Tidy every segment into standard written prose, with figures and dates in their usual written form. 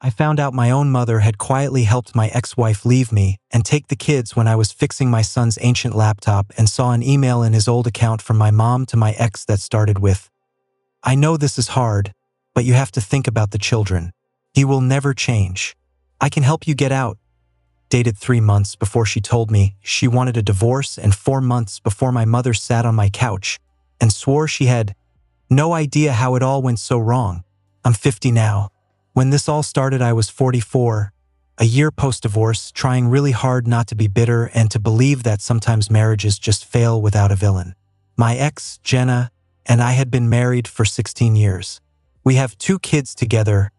I found out my own mother had quietly helped my ex-wife leave me and take the kids when I was fixing my son's ancient laptop and saw an email in his old account from my mom to my ex that started with, "I know this is hard, but you have to think about the children. He will never change. I can help you get out." Dated 3 months before she told me she wanted a divorce and 4 months before my mother sat on my couch and swore she had no idea how it all went so wrong. I'm 50 now. When this all started, I was 44, a year post-divorce, trying really hard not to be bitter and to believe that sometimes marriages just fail without a villain. My ex, Jenna, and I had been married for 16 years. We have 2 kids together,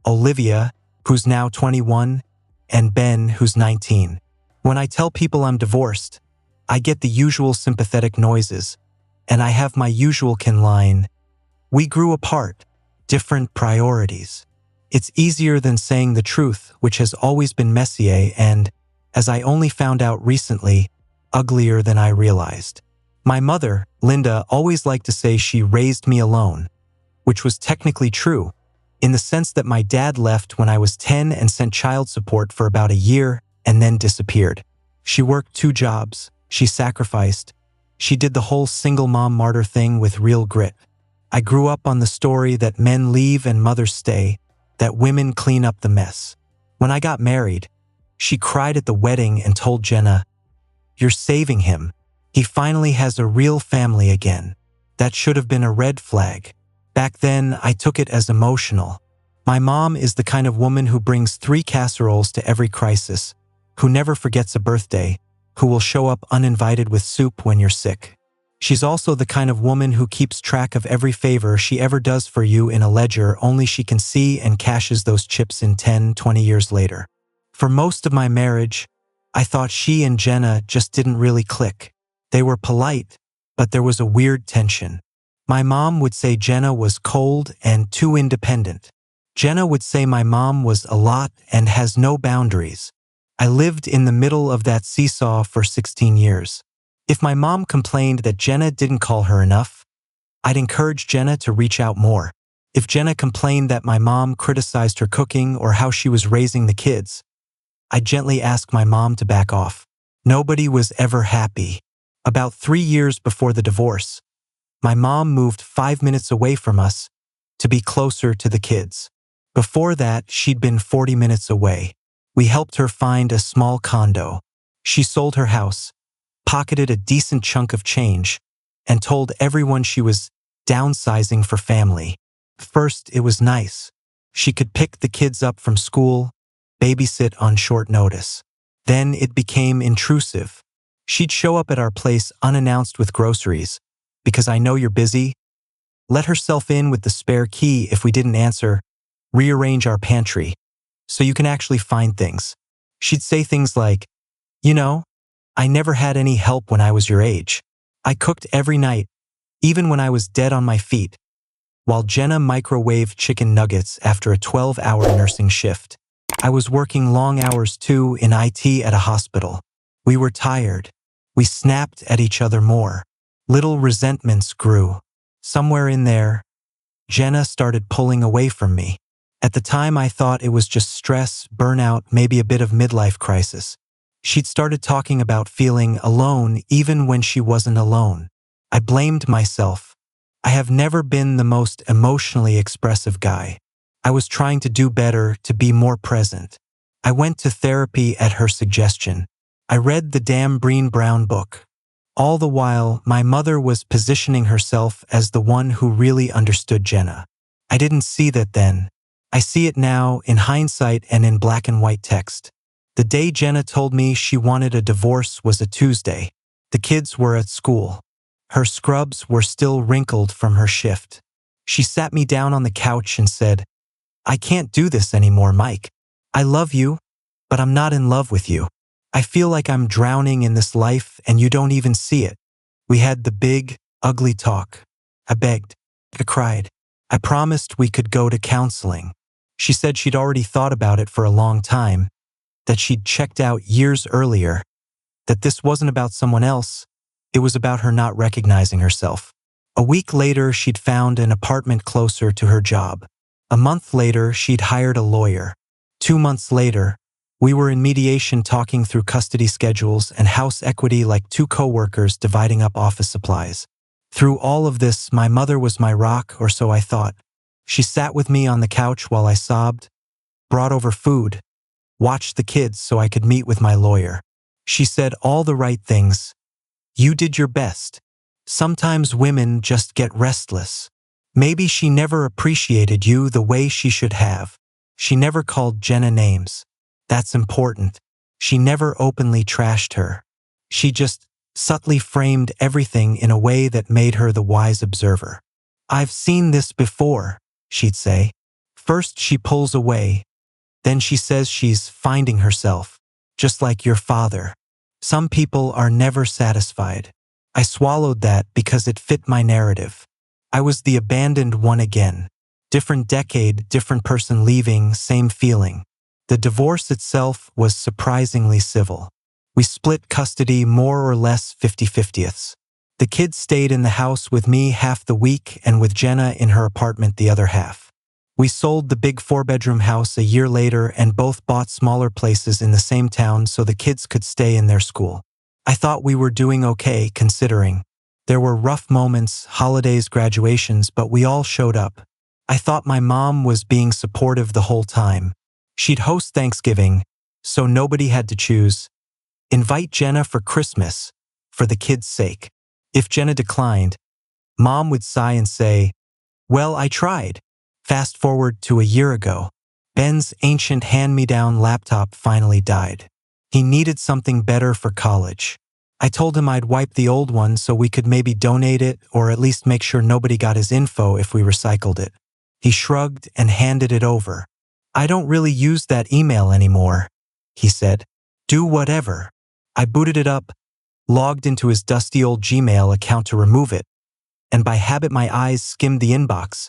Olivia, who's now 21, and Ben, who's 19. When I tell people I'm divorced, I get the usual sympathetic noises, and I have my usual line, "We grew apart, different priorities." It's easier than saying the truth, which has always been messy and, as I only found out recently, uglier than I realized. My mother, Linda, always liked to say she raised me alone, which was technically true, in the sense that my dad left when I was 10 and sent child support for about a year and then disappeared. She worked 2 jobs, she sacrificed, she did the whole single mom martyr thing with real grit. I grew up on the story that men leave and mothers stay, that women clean up the mess. When I got married, she cried at the wedding and told Jenna, "You're saving him. He finally has a real family again." That should have been a red flag. Back then, I took it as emotional. My mom is the kind of woman who brings 3 casseroles to every crisis, who never forgets a birthday, who will show up uninvited with soup when you're sick. She's also the kind of woman who keeps track of every favor she ever does for you in a ledger only she can see and cashes those chips in 10, 20 years later. For most of my marriage, I thought she and Jenna just didn't really click. They were polite, but there was a weird tension. My mom would say Jenna was cold and too independent. Jenna would say my mom was a lot and has no boundaries. I lived in the middle of that seesaw for 16 years. If my mom complained that Jenna didn't call her enough, I'd encourage Jenna to reach out more. If Jenna complained that my mom criticized her cooking or how she was raising the kids, I'd gently ask my mom to back off. Nobody was ever happy. About 3 years before the divorce, my mom moved 5 minutes away from us to be closer to the kids. Before that, she'd been 40 minutes away. We helped her find a small condo. She sold her house, pocketed a decent chunk of change, and told everyone she was downsizing for family. First, it was nice. She could pick the kids up from school, babysit on short notice. Then it became intrusive. She'd show up at our place unannounced with groceries. "Because I know you're busy," let herself in with the spare key if we didn't answer, "Rearrange our pantry so you can actually find things." She'd say things like, "You know, I never had any help when I was your age. I cooked every night, even when I was dead on my feet," while Jenna microwaved chicken nuggets after a 12-hour nursing shift. I was working long hours too in IT at a hospital. We were tired. We snapped at each other more. Little resentments grew. Somewhere in there, Jenna started pulling away from me. At the time, I thought it was just stress, burnout, maybe a bit of midlife crisis. She'd started talking about feeling alone even when she wasn't alone. I blamed myself. I have never been the most emotionally expressive guy. I was trying to do better, to be more present. I went to therapy at her suggestion. I read the damn Brené Brown book. All the while, my mother was positioning herself as the one who really understood Jenna. I didn't see that then. I see it now, in hindsight and in black and white text. The day Jenna told me she wanted a divorce was a Tuesday. The kids were at school. Her scrubs were still wrinkled from her shift. She sat me down on the couch and said, "I can't do this anymore, Mike. I love you, but I'm not in love with you. I feel like I'm drowning in this life and you don't even see it." We had the big, ugly talk. I begged. I cried. I promised we could go to counseling. She said she'd already thought about it for a long time, that she'd checked out years earlier, that this wasn't about someone else, it was about her not recognizing herself. A week later, she'd found an apartment closer to her job. A month later, she'd hired a lawyer. 2 months later, we were in mediation talking through custody schedules and house equity like two co-workers dividing up office supplies. Through all of this, my mother was my rock, or so I thought. She sat with me on the couch while I sobbed, brought over food, watched the kids so I could meet with my lawyer. She said all the right things. You did your best. Sometimes women just get restless. Maybe she never appreciated you the way she should have. She never called Jenna names. That's important. She never openly trashed her. She just subtly framed everything in a way that made her the wise observer. I've seen this before, she'd say. First she pulls away, then she says she's finding herself, just like your father. Some people are never satisfied. I swallowed that because it fit my narrative. I was the abandoned one again. Different decade, different person leaving, same feeling. The divorce itself was surprisingly civil. We split custody more or less 50-50ths. The kids stayed in the house with me half the week and with Jenna in her apartment the other half. We sold the big 4-bedroom house a year later and both bought smaller places in the same town so the kids could stay in their school. I thought we were doing okay, considering. There were rough moments, holidays, graduations, but we all showed up. I thought my mom was being supportive the whole time. She'd host Thanksgiving, so nobody had to choose. Invite Jenna for Christmas, for the kids' sake. If Jenna declined, Mom would sigh and say, "Well, I tried." Fast forward to a year ago. Ben's ancient hand-me-down laptop finally died. He needed something better for college. I told him I'd wipe the old one so we could maybe donate it or at least make sure nobody got his info if we recycled it. He shrugged and handed it over. "I don't really use that email anymore," he said. "Do whatever." I booted it up, logged into his dusty old Gmail account to remove it, and by habit my eyes skimmed the inbox,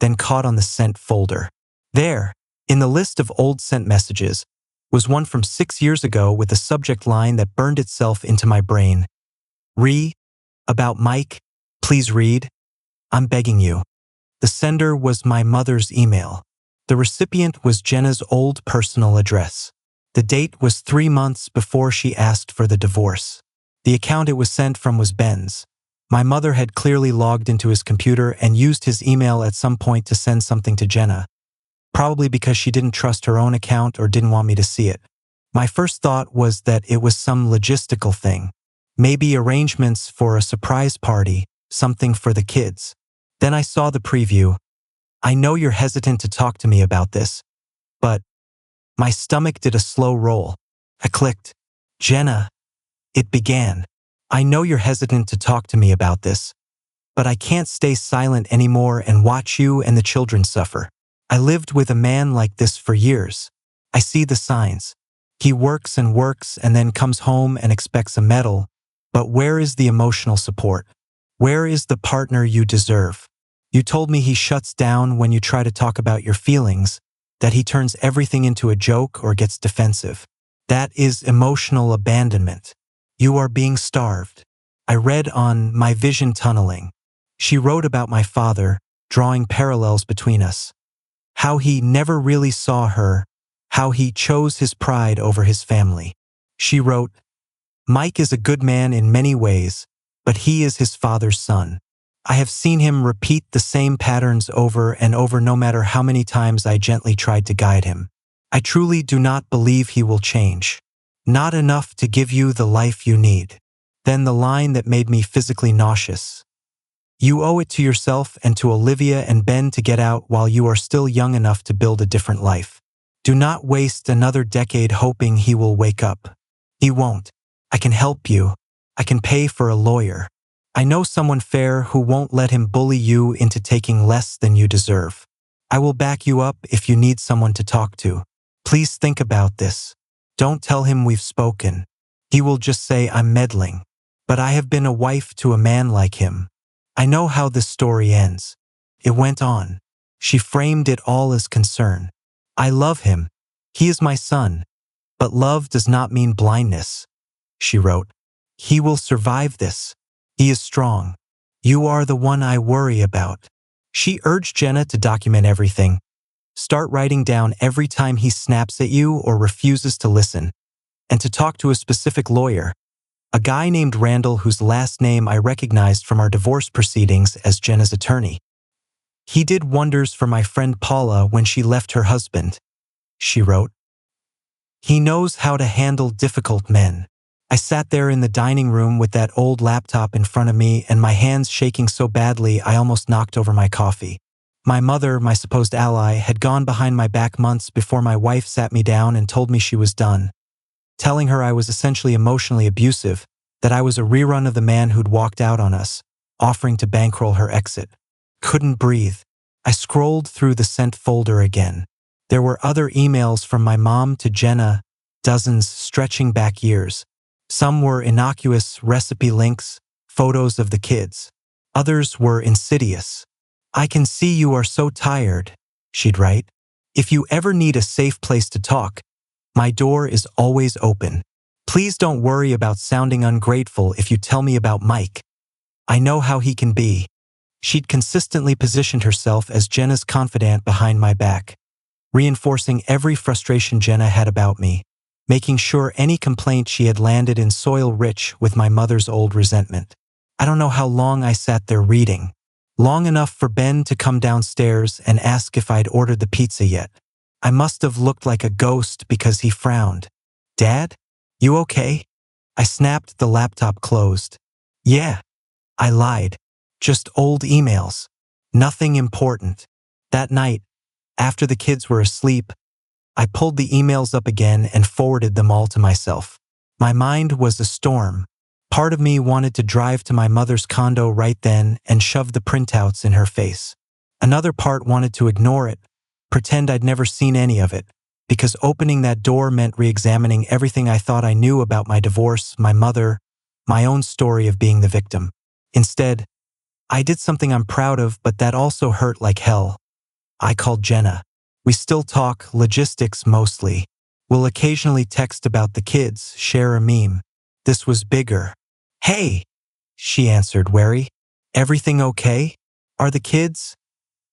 then caught on the sent folder. There, in the list of old sent messages, was one from 6 years ago with a subject line that burned itself into my brain. About Mike, please read. I'm begging you. The sender was my mother's email. The recipient was Jenna's old personal address. The date was 3 months before she asked for the divorce. The account it was sent from was Ben's. My mother had clearly logged into his computer and used his email at some point to send something to Jenna, probably because she didn't trust her own account or didn't want me to see it. My first thought was that it was some logistical thing, maybe arrangements for a surprise party, something for the kids. Then I saw the preview. I know you're hesitant to talk to me about this, but my stomach did a slow roll. I clicked. Jenna. It began. I know you're hesitant to talk to me about this, but I can't stay silent anymore and watch you and the children suffer. I lived with a man like this for years. I see the signs. He works and then comes home and expects a medal, but where is the emotional support? Where is the partner you deserve? You told me he shuts down when you try to talk about your feelings, that he turns everything into a joke or gets defensive. That is emotional abandonment. You are being starved. I read on My Vision Tunneling. She wrote about my father, drawing parallels between us. How he never really saw her, how he chose his pride over his family. She wrote, Mike is a good man in many ways, but he is his father's son. I have seen him repeat the same patterns over and over no matter how many times I gently tried to guide him. I truly do not believe he will change. Not enough to give you the life you need. Then the line that made me physically nauseous. You owe it to yourself and to Olivia and Ben to get out while you are still young enough to build a different life. Do not waste another decade hoping he will wake up. He won't. I can help you. I can pay for a lawyer. I know someone fair who won't let him bully you into taking less than you deserve. I will back you up if you need someone to talk to. Please think about this. Don't tell him we've spoken. He will just say I'm meddling. But I have been a wife to a man like him. I know how this story ends. It went on. She framed it all as concern. I love him. He is my son. But love does not mean blindness. She wrote, he will survive this. He is strong. You are the one I worry about. She urged Jenna to document everything. Start writing down every time he snaps at you or refuses to listen, and to talk to a specific lawyer, a guy named Randall whose last name I recognized from our divorce proceedings as Jenna's attorney. He did wonders for my friend Paula when she left her husband, she wrote. He knows how to handle difficult men. I sat there in the dining room with that old laptop in front of me and my hands shaking so badly I almost knocked over my coffee. My mother, my supposed ally, had gone behind my back months before my wife sat me down and told me she was done, telling her I was essentially emotionally abusive, that I was a rerun of the man who'd walked out on us, offering to bankroll her exit. Couldn't breathe. I scrolled through the sent folder again. There were other emails from my mom to Jenna, dozens stretching back years. Some were innocuous recipe links, photos of the kids. Others were insidious. I can see you are so tired, she'd write. If you ever need a safe place to talk, my door is always open. Please don't worry about sounding ungrateful if you tell me about Mike. I know how he can be. She'd consistently positioned herself as Jenna's confidant behind my back, reinforcing every frustration Jenna had about me, making sure any complaint she had landed in soil rich with my mother's old resentment. I don't know how long I sat there reading. Long enough for Ben to come downstairs and ask if I'd ordered the pizza yet. I must have looked like a ghost because he frowned. Dad? You okay? I snapped the laptop closed. Yeah. I lied. Just old emails. Nothing important. That night, after the kids were asleep, I pulled the emails up again and forwarded them all to myself. My mind was a storm. Part of me wanted to drive to my mother's condo right then and shove the printouts in her face. Another part wanted to ignore it, pretend I'd never seen any of it, because opening that door meant re-examining everything I thought I knew about my divorce, my mother, my own story of being the victim. Instead, I did something I'm proud of, but that also hurt like hell. I called Jenna. We still talk, logistics mostly. We'll occasionally text about the kids, share a meme. This was bigger. Hey, she answered, wary. Everything okay? Are the kids?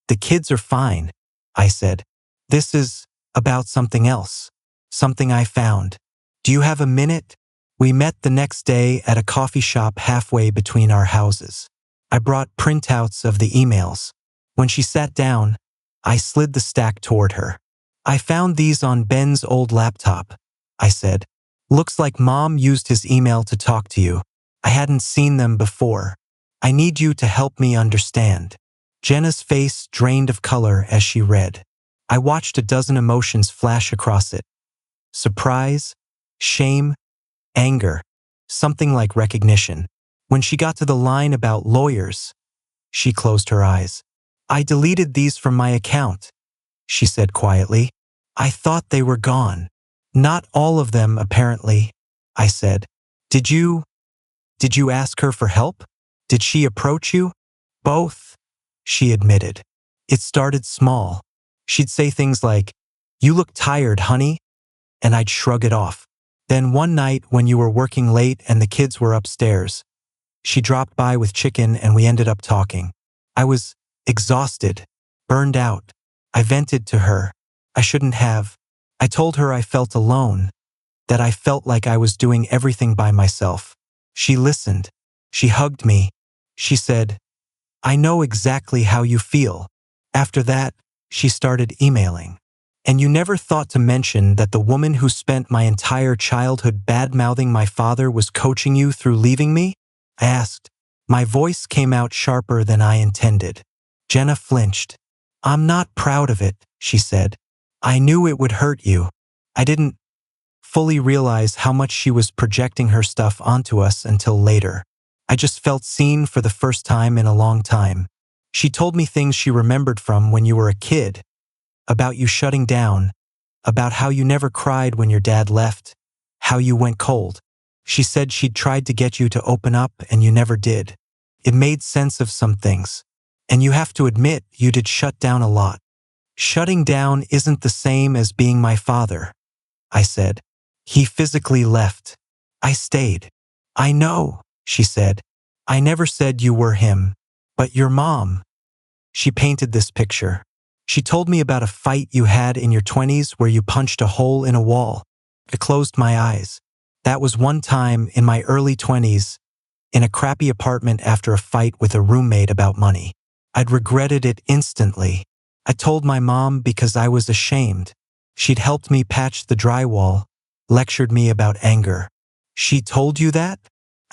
The kids are fine, I said. This is about something else. Something I found. Do you have a minute? We met the next day at a coffee shop halfway between our houses. I brought printouts of the emails. When she sat down, I slid the stack toward her. I found these on Ben's old laptop, I said. Looks like Mom used his email to talk to you. I hadn't seen them before. I need you to help me understand. Jenna's face drained of color as she read. I watched a dozen emotions flash across it. Surprise, shame, anger, something like recognition. When she got to the line about lawyers, she closed her eyes. I deleted these from my account, she said quietly. I thought they were gone. Not all of them, apparently, I said. Did you ask her for help? Did she approach you? Both, she admitted. It started small. She'd say things like, "You look tired, honey," and I'd shrug it off. Then one night when you were working late and the kids were upstairs, she dropped by with chicken and we ended up talking. I was exhausted, burned out. I vented to her. I shouldn't have. I told her I felt alone, that I felt like I was doing everything by myself. She listened. She hugged me. She said, I know exactly how you feel. After that, she started emailing. And you never thought to mention that the woman who spent my entire childhood bad-mouthing my father was coaching you through leaving me? I asked. My voice came out sharper than I intended. Jenna flinched. I'm not proud of it, she said. I knew it would hurt you. I didn't fully realize how much she was projecting her stuff onto us until later. I just felt seen for the first time in a long time. She told me things she remembered from when you were a kid, about you shutting down, about how you never cried when your dad left, how you went cold. She said she'd tried to get you to open up and you never did. It made sense of some things. And you have to admit you did shut down a lot. Shutting down isn't the same as being my father, I said. He physically left. I stayed. I know, she said. I never said you were him, but your mom. She painted this picture. She told me about a fight you had in your 20s where you punched a hole in a wall. I closed my eyes. That was one time in my early 20s, in a crappy apartment after a fight with a roommate about money. I'd regretted it instantly. I told my mom because I was ashamed. She'd helped me patch the drywall, lectured me about anger. She told you that?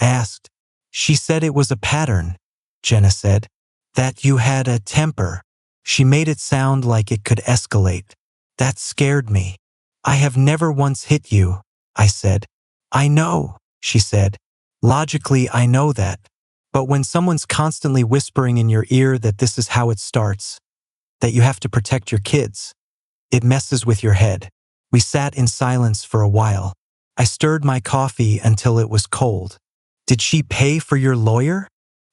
I asked. She said it was a pattern, Jenna said. That you had a temper. She made it sound like it could escalate. That scared me. I have never once hit you, I said. I know, she said. Logically, I know that. But when someone's constantly whispering in your ear that this is how it starts, that you have to protect your kids, it messes with your head. We sat in silence for a while. I stirred my coffee until it was cold. Did she pay for your lawyer?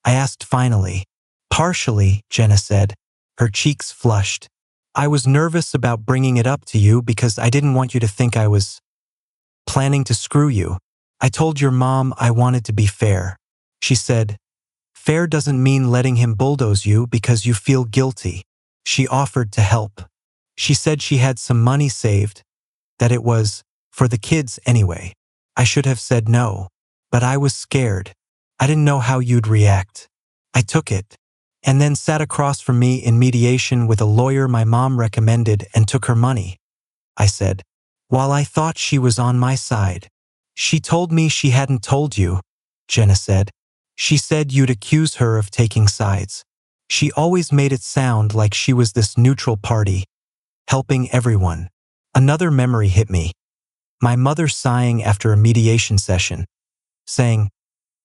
I asked finally. Partially, Jenna said. Her cheeks flushed. I was nervous about bringing it up to you because I didn't want you to think I was planning to screw you. I told your mom I wanted to be fair. She said, fair doesn't mean letting him bulldoze you because you feel guilty. She offered to help. She said she had some money saved, that it was for the kids anyway. I should have said no, but I was scared. I didn't know how you'd react. I took it, and then sat across from me in mediation with a lawyer my mom recommended and took her money. I said, while I thought she was on my side. She told me she hadn't told you, Jenna said. She said you'd accuse her of taking sides. She always made it sound like she was this neutral party, helping everyone. Another memory hit me. My mother sighing after a mediation session, saying,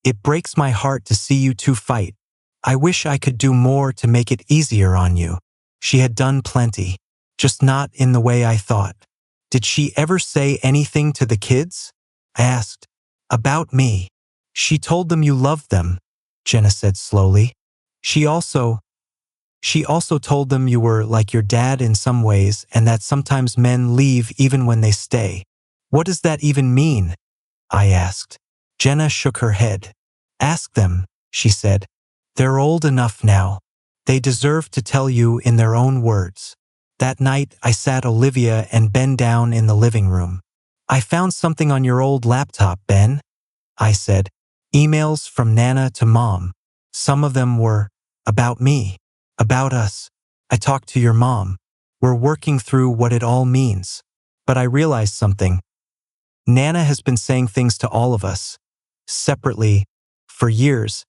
it breaks my heart to see you two fight. I wish I could do more to make it easier on you. She had done plenty, just not in the way I thought. Did she ever say anything to the kids? I asked. About me. She told them you loved them, Jenna said slowly. She also told them you were like your dad in some ways and that sometimes men leave even when they stay. What does that even mean? I asked. Jenna shook her head. Ask them, she said. They're old enough now. They deserve to tell you in their own words. That night, I sat Olivia and Ben down in the living room. I found something on your old laptop, Ben, I said. Emails from Nana to Mom. Some of them were about me, about us. I talked to your mom. We're working through what it all means. But I realized something. Nana has been saying things to all of us, separately, for years,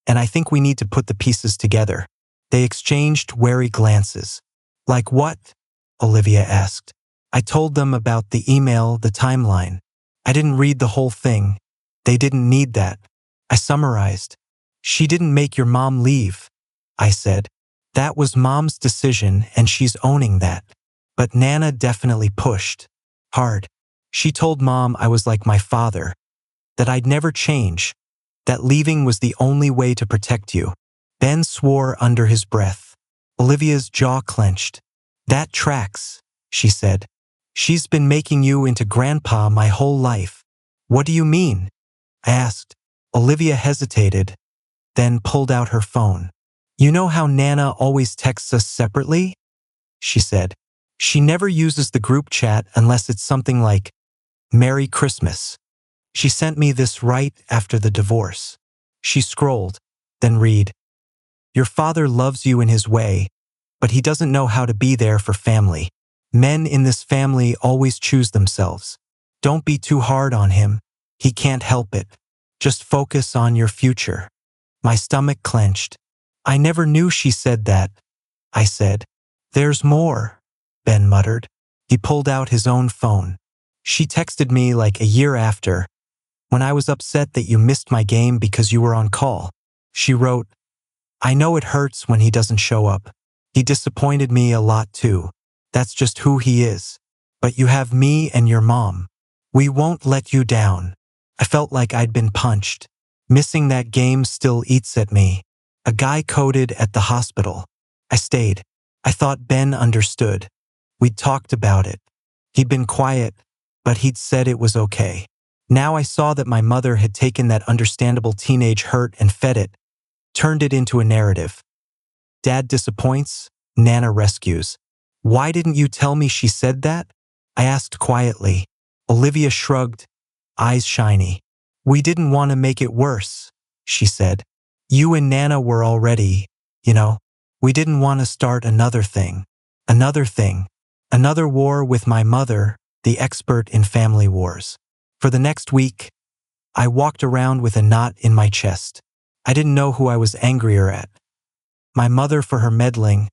and I think we need to put the pieces together. They exchanged wary glances. Like what? Olivia asked. I told them about the email, the timeline. I didn't read the whole thing. They didn't need that. I summarized. She didn't make your mom leave, I said. That was Mom's decision and she's owning that. But Nana definitely pushed. Hard. She told Mom I was like my father, that I'd never change, that leaving was the only way to protect you. Ben swore under his breath. Olivia's jaw clenched. That tracks, she said. She's been making you into grandpa my whole life. What do you mean? I asked. Olivia hesitated, then pulled out her phone. You know how Nana always texts us separately? She said. She never uses the group chat unless it's something like, Merry Christmas. She sent me this right after the divorce. She scrolled, then read, your father loves you in his way, but he doesn't know how to be there for family. Men in this family always choose themselves. Don't be too hard on him. He can't help it. Just focus on your future. My stomach clenched. I never knew she said that, I said. There's more, Ben muttered. He pulled out his own phone. She texted me like a year after, when I was upset that you missed my game because you were on call. She wrote, I know it hurts when he doesn't show up. He disappointed me a lot too. That's just who he is. But you have me and your mom. We won't let you down. I felt like I'd been punched. Missing that game still eats at me. A guy coded at the hospital. I stayed. I thought Ben understood. We'd talked about it. He'd been quiet, but he'd said it was okay. Now I saw that my mother had taken that understandable teenage hurt and fed it, turned it into a narrative. Dad disappoints, Nana rescues. Why didn't you tell me she said that? I asked quietly. Olivia shrugged, eyes shiny. We didn't want to make it worse, she said. You and Nana were already, you know. We didn't want to start another thing. Another war with my mother, the expert in family wars. For the next week, I walked around with a knot in my chest. I didn't know who I was angrier at. My mother for her meddling,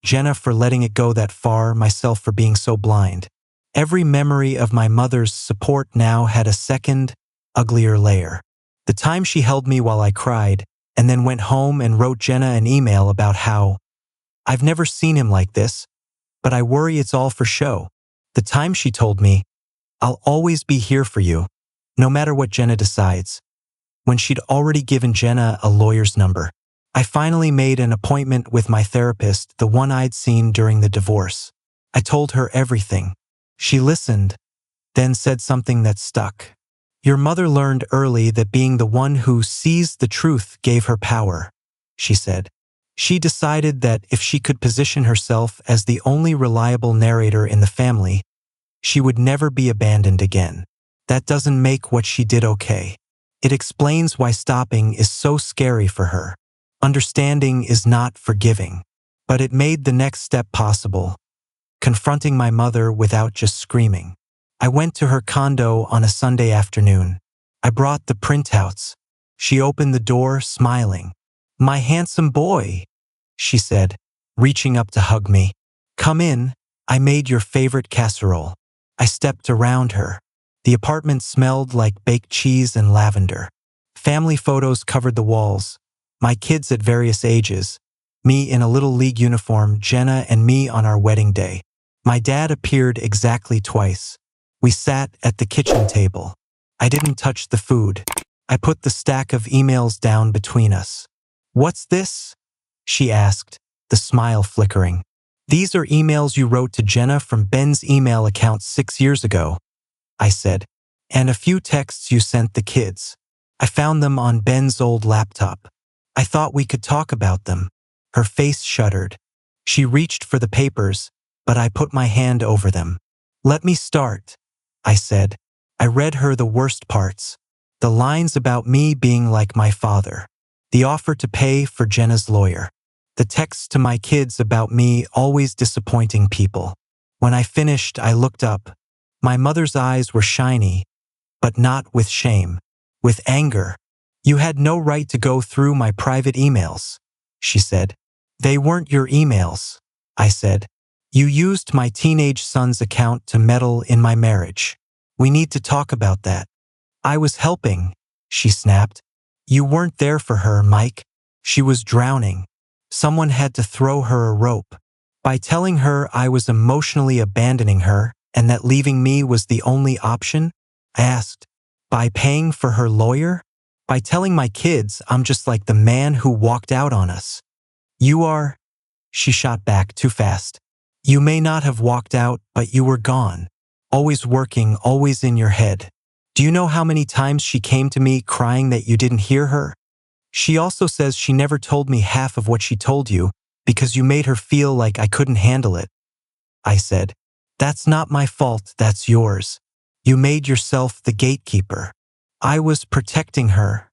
Jenna for letting it go that far, myself for being so blind. Every memory of my mother's support now had a second, uglier layer. The time she held me while I cried, and then went home and wrote Jenna an email about how I've never seen him like this, but I worry it's all for show. The time she told me, I'll always be here for you, no matter what Jenna decides. When she'd already given Jenna a lawyer's number. I finally made an appointment with my therapist, the one I'd seen during the divorce. I told her everything. She listened, then said something that stuck. Your mother learned early that being the one who sees the truth gave her power, she said. She decided that if she could position herself as the only reliable narrator in the family, she would never be abandoned again. That doesn't make what she did okay. It explains why stopping is so scary for her. Understanding is not forgiving, but it made the next step possible, confronting my mother without just screaming. I went to her condo on a Sunday afternoon. I brought the printouts. She opened the door, smiling. My handsome boy, she said, reaching up to hug me. Come in, I made your favorite casserole. I stepped around her. The apartment smelled like baked cheese and lavender. Family photos covered the walls. My kids at various ages, me in a little league uniform, Jenna and me on our wedding day. My dad appeared exactly twice. We sat at the kitchen table. I didn't touch the food. I put the stack of emails down between us. What's this? She asked, the smile flickering. These are emails you wrote to Jenna from Ben's email account 6 years ago, I said, and a few texts you sent the kids. I found them on Ben's old laptop. I thought we could talk about them. Her face shuddered. She reached for the papers, but I put my hand over them. Let me start, I said. I read her the worst parts. The lines about me being like my father. The offer to pay for Jenna's lawyer. The texts to my kids about me always disappointing people. When I finished, I looked up. My mother's eyes were shiny, but not with shame, with anger. You had no right to go through my private emails, she said. They weren't your emails, I said. You used my teenage son's account to meddle in my marriage. We need to talk about that. I was helping, she snapped. You weren't there for her, Mike. She was drowning. Someone had to throw her a rope. By telling her I was emotionally abandoning her and that leaving me was the only option, I asked, by paying for her lawyer? By telling my kids I'm just like the man who walked out on us. You are, she shot back too fast. You may not have walked out, but you were gone. Always working, always in your head. Do you know how many times she came to me crying that you didn't hear her? She also says she never told me half of what she told you because you made her feel like I couldn't handle it. I said, that's not my fault, that's yours. You made yourself the gatekeeper. I was protecting her,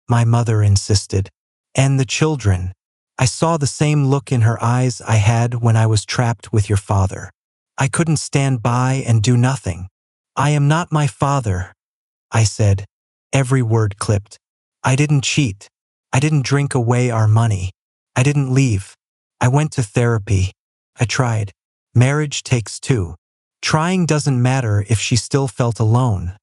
my mother insisted, and the children. I saw the same look in her eyes I had when I was trapped with your father. I couldn't stand by and do nothing. I am not my father, I said, every word clipped. I didn't cheat. I didn't drink away our money. I didn't leave. I went to therapy. I tried. Marriage takes two. Trying doesn't matter if she still felt alone,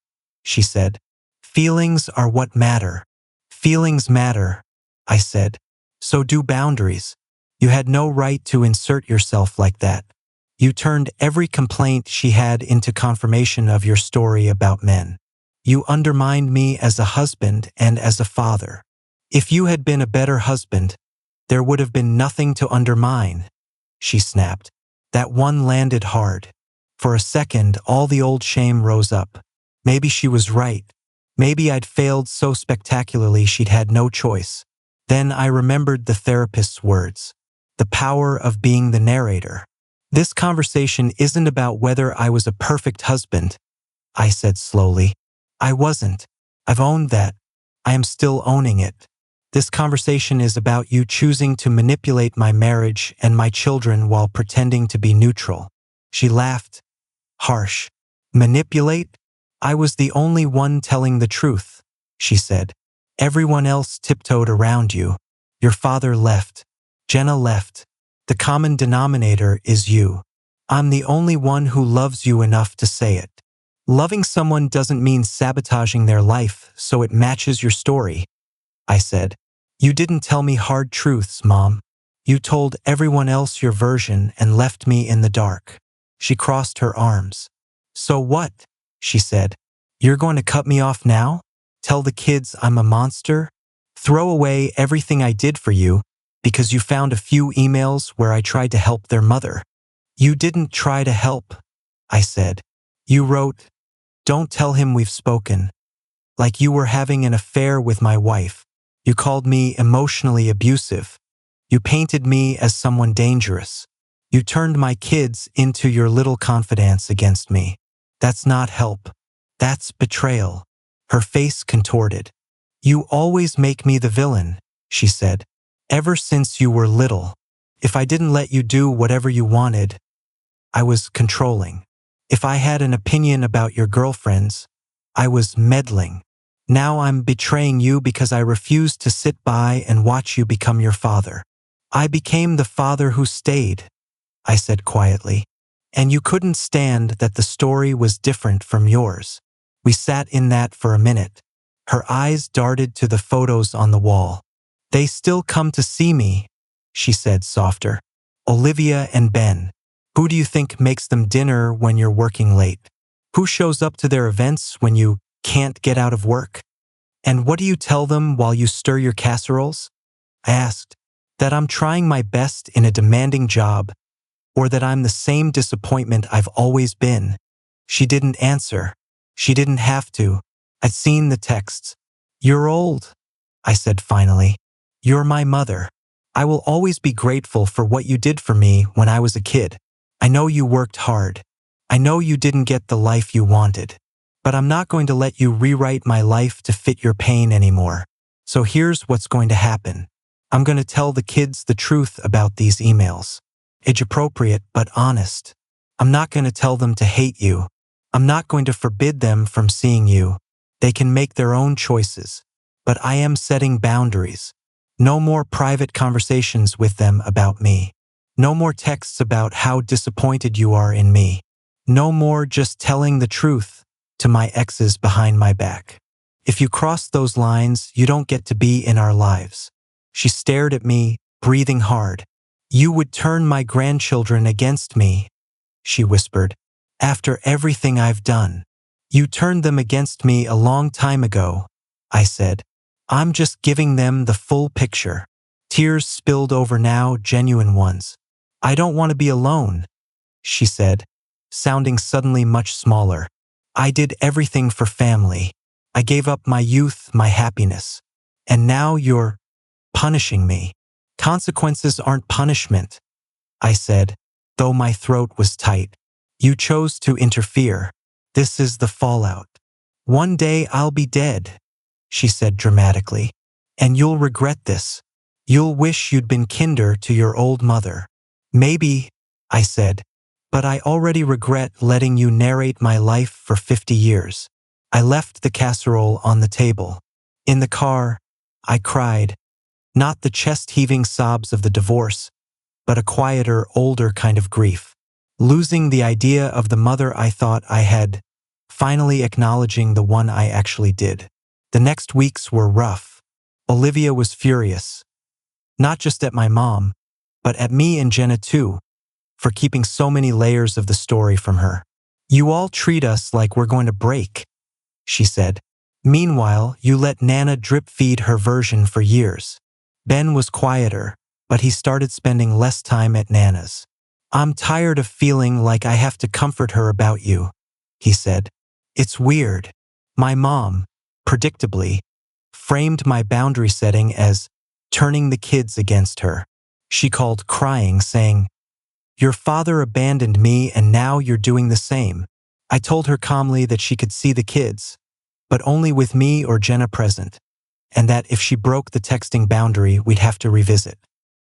she said. Feelings are what matter. Feelings matter, I said. So do boundaries. You had no right to insert yourself like that. You turned every complaint she had into confirmation of your story about men. You undermined me as a husband and as a father. If you had been a better husband, there would have been nothing to undermine, she snapped. That one landed hard. For a second, all the old shame rose up. Maybe she was right. Maybe I'd failed so spectacularly she'd had no choice. Then I remembered the therapist's words. The power of being the narrator. This conversation isn't about whether I was a perfect husband, I said slowly. I wasn't. I've owned that. I am still owning it. This conversation is about you choosing to manipulate my marriage and my children while pretending to be neutral. She laughed. Harsh. Manipulate? I was the only one telling the truth, she said. Everyone else tiptoed around you. Your father left. Jenna left. The common denominator is you. I'm the only one who loves you enough to say it. Loving someone doesn't mean sabotaging their life so it matches your story, I said. You didn't tell me hard truths, Mom. You told everyone else your version and left me in the dark. She crossed her arms. So what? She said. You're going to cut me off now? Tell the kids I'm a monster? Throw away everything I did for you because you found a few emails where I tried to help their mother? You didn't try to help, I said. You wrote, "Don't tell him we've spoken." Like you were having an affair with my wife. You called me emotionally abusive. You painted me as someone dangerous. You turned my kids into your little confidants against me. That's not help. That's betrayal. Her face contorted. You always make me the villain, she said. Ever since you were little. If I didn't let you do whatever you wanted, I was controlling. If I had an opinion about your girlfriends, I was meddling. Now I'm betraying you because I refused to sit by and watch you become your father. I became the father who stayed, I said quietly. And you couldn't stand that the story was different from yours. We sat in that for a minute. Her eyes darted to the photos on the wall. They still come to see me, she said softer. Olivia and Ben. Who do you think makes them dinner when you're working late? Who shows up to their events when you can't get out of work? And what do you tell them while you stir your casseroles? I asked. That I'm trying my best in a demanding job, or that I'm the same disappointment I've always been. She didn't answer. She didn't have to. I'd seen the texts. You're old, I said finally. You're my mother. I will always be grateful for what you did for me when I was a kid. I know you worked hard. I know you didn't get the life you wanted. But I'm not going to let you rewrite my life to fit your pain anymore. So here's what's going to happen. I'm going to tell the kids the truth about these emails. Age-appropriate but honest. I'm not going to tell them to hate you. I'm not going to forbid them from seeing you. They can make their own choices. But I am setting boundaries. No more private conversations with them about me. No more texts about how disappointed you are in me. No more just telling the truth to my exes behind my back. If you cross those lines, you don't get to be in our lives. She stared at me, breathing hard. You would turn my grandchildren against me, she whispered. After everything I've done. You turned them against me a long time ago, I said. I'm just giving them the full picture. Tears spilled over now, genuine ones. I don't want to be alone, she said, sounding suddenly much smaller. I did everything for family. I gave up my youth, my happiness. And now you're punishing me. Consequences aren't punishment, I said, though my throat was tight. You chose to interfere. This is the fallout. One day I'll be dead, she said dramatically. And you'll regret this. You'll wish you'd been kinder to your old mother. Maybe, I said, but I already regret letting you narrate my life for 50 years. I left the casserole on the table. In the car, I cried. Not the chest-heaving sobs of the divorce, but a quieter, older kind of grief. Losing the idea of the mother I thought I had, finally acknowledging the one I actually did. The next weeks were rough. Olivia was furious. Not just at my mom, but at me and Jenna too, for keeping so many layers of the story from her. You all treat us like we're going to break, she said. Meanwhile, you let Nana drip-feed her version for years. Ben was quieter, but he started spending less time at Nana's. I'm tired of feeling like I have to comfort her about you, he said. It's weird. My mom, predictably, framed my boundary setting as turning the kids against her. She called crying, saying, Your father abandoned me and now you're doing the same. I told her calmly that she could see the kids, but only with me or Jenna present, and that if she broke the texting boundary, we'd have to revisit.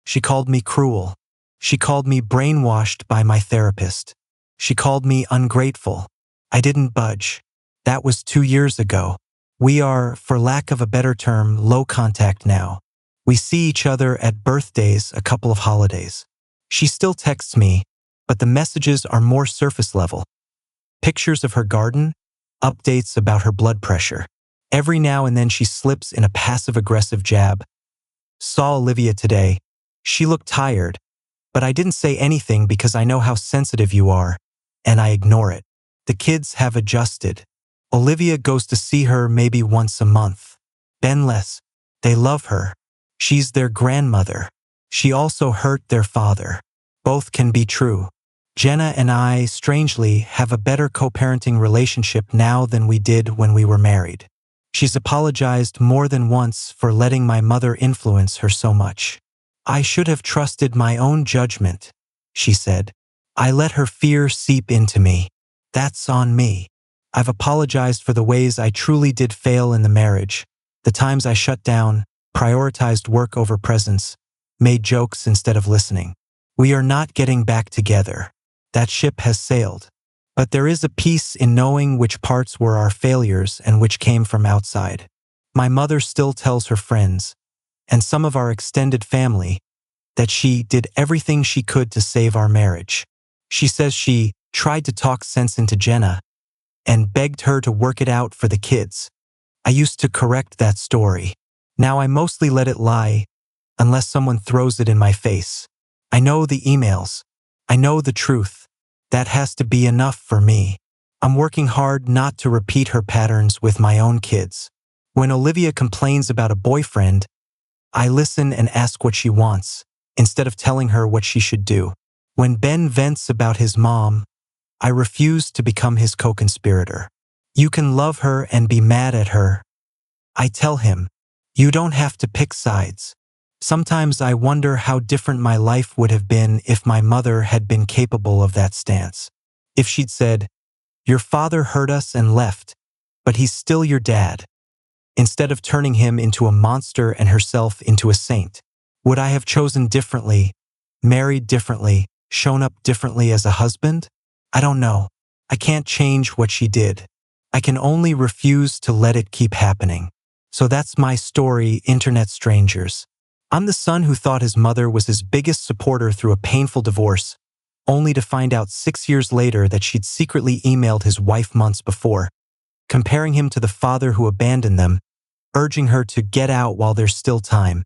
She called me cruel. She called me brainwashed by my therapist. She called me ungrateful. I didn't budge. That was 2 years ago. We are, for lack of a better term, low contact now. We see each other at birthdays, a couple of holidays. She still texts me, but the messages are more surface level. Pictures of her garden, updates about her blood pressure. Every now and then she slips in a passive-aggressive jab. Saw Olivia today. She looked tired, but I didn't say anything because I know how sensitive you are, and I ignore it. The kids have adjusted. Olivia goes to see her maybe once a month. Ben less. They love her. She's their grandmother. She also hurt their father. Both can be true. Jenna and I, strangely, have a better co-parenting relationship now than we did when we were married. She's apologized more than once for letting my mother influence her so much. I should have trusted my own judgment, she said. I let her fear seep into me. That's on me. I've apologized for the ways I truly did fail in the marriage, the times I shut down, prioritized work over presence, made jokes instead of listening. We are not getting back together. That ship has sailed. But there is a peace in knowing which parts were our failures and which came from outside. My mother still tells her friends, and some of our extended family, that she did everything she could to save our marriage. She says she tried to talk sense into Jenna and begged her to work it out for the kids. I used to correct that story. Now I mostly let it lie, unless someone throws it in my face. I know the emails. I know the truth. That has to be enough for me. I'm working hard not to repeat her patterns with my own kids. When Olivia complains about a boyfriend, I listen and ask what she wants, instead of telling her what she should do. When Ben vents about his mom, I refuse to become his co-conspirator. You can love her and be mad at her. I tell him, you don't have to pick sides. Sometimes I wonder how different my life would have been if my mother had been capable of that stance. If she'd said, your father hurt us and left, but he's still your dad, instead of turning him into a monster and herself into a saint. Would I have chosen differently, married differently, shown up differently as a husband? I don't know. I can't change what she did. I can only refuse to let it keep happening. So that's my story, internet strangers. I'm the son who thought his mother was his biggest supporter through a painful divorce, only to find out 6 years later that she'd secretly emailed his wife months before, comparing him to the father who abandoned them, urging her to get out while there's still time,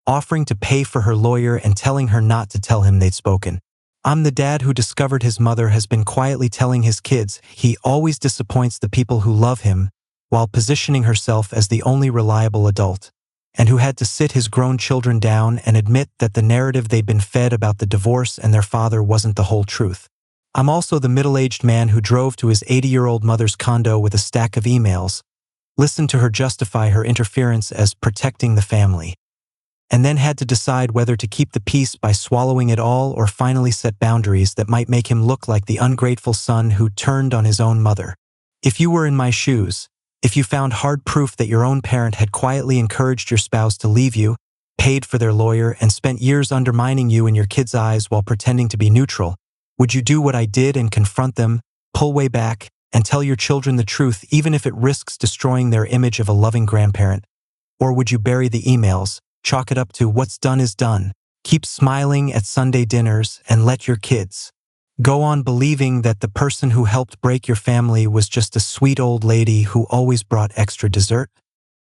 offering to pay for her lawyer and telling her not to tell him they'd spoken. I'm the dad who discovered his mother has been quietly telling his kids he always disappoints the people who love him while positioning herself as the only reliable adult, and who had to sit his grown children down and admit that the narrative they'd been fed about the divorce and their father wasn't the whole truth. I'm also the middle-aged man who drove to his 80-year-old mother's condo with a stack of emails, listened to her justify her interference as protecting the family, and then had to decide whether to keep the peace by swallowing it all or finally set boundaries that might make him look like the ungrateful son who turned on his own mother. If you were in my shoes, if you found hard proof that your own parent had quietly encouraged your spouse to leave you, paid for their lawyer, and spent years undermining you in your kids' eyes while pretending to be neutral, would you do what I did and confront them, pull way back, and tell your children the truth even if it risks destroying their image of a loving grandparent? Or would you bury the emails, chalk it up to what's done is done, keep smiling at Sunday dinners, and let your kids go on believing that the person who helped break your family was just a sweet old lady who always brought extra dessert?